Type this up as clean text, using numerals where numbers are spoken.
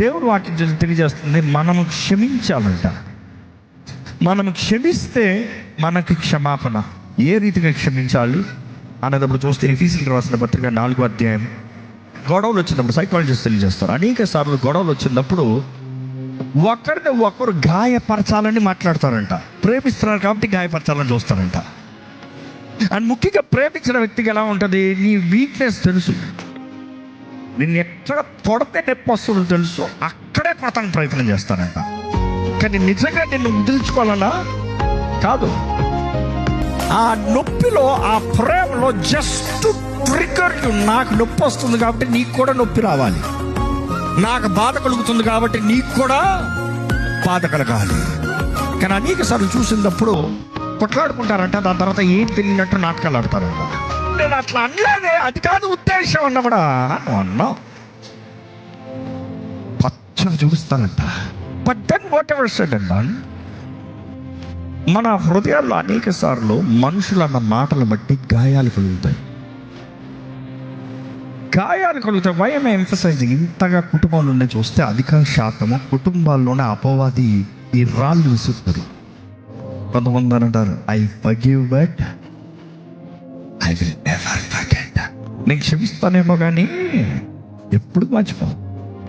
దేవుడు వాక్యం తెలియజేస్తుంది, మనం క్షమించాలంట. మనం క్షమిస్తే మనకి క్షమాపణ. ఏ రీతిగా క్షమించాలి అనేటప్పుడు చూస్తే ఎఫెసీయులకు రాసిన పత్రిక 4వ అధ్యాయం. గొడవలు వచ్చినప్పుడు సైకాలజిస్ట్ తెలియజేస్తారు, అనేక సార్లు గొడవలు వచ్చినప్పుడు ఒకరిని ఒకరు గాయపరచాలని మాట్లాడతారంట. ప్రేమిస్తున్నారు కాబట్టి గాయపరచాలని చూస్తారంట. అండ్ ముఖ్యంగా ప్రేమించిన వ్యక్తికి ఎలా ఉంటుంది, నీ వీక్నెస్ తెలుసు, నిన్ను ఎక్కడ కొడితే నొప్పి వస్తుందో తెలుసు, అక్కడే కొడతానికి ప్రయత్నం చేస్తారంట. కానీ నిజంగా నిన్ను వదిలించుకోవాలన్నా కాదు. ఆ నొప్పిలో, ఆ ప్రేమలో జస్ట్ ట్రిగ్గర్. నాకు నొప్పి వస్తుంది కాబట్టి నీకు కూడా నొప్పి రావాలి, నాకు బాధ కలుగుతుంది కాబట్టి నీకు కూడా బాధ కలగాలి. కానీ అనేక సార్లు చూసినప్పుడు కొట్లాడుకుంటారంట, దాని తర్వాత ఏం తెలియనట్టు నాటకాలు ఆడతారంట. నేను అట్లా అనలేదే, అది కాదు ఉద్దేశం అన్న కూడా అన్నావు, పచ్చని చూపిస్తానంట. But then whatever said and done, మన హృదయాల్లో అనేక సార్లు మనుషులు అన్న మాటలు బట్టి గాయాలు కలుగుతాయి. Why am I emphasizing? ఇంతగా కుటుంబంలోనే చూస్తే అధిక శాతము కుటుంబాల్లోనే అపవాది ఈ రాళ్ళు విసురుతారు. కొంతమంది అంటారు, I forgive but I will never forget. నేను క్షమిస్తానేమో కానీ ఎప్పుడు మర్చిపో.